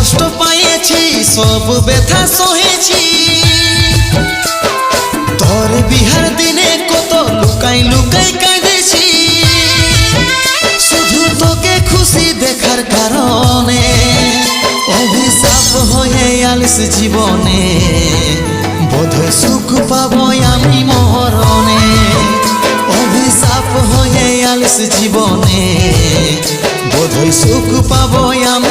কষ্ট পাইছি সব ব্যথা সহেছি তোর বিহার দিনে কত লুকাই লুকাই কাঁদেছি শুধু তোকে খুশি দেখার কারণে অভিশাপ হয়ে আলিস জীবনে বোধহয় সুখ পাবো আমি মরণে অভিশাপ হয়ে আলিস জীবনে বোধহয় সুখ পাবো আমি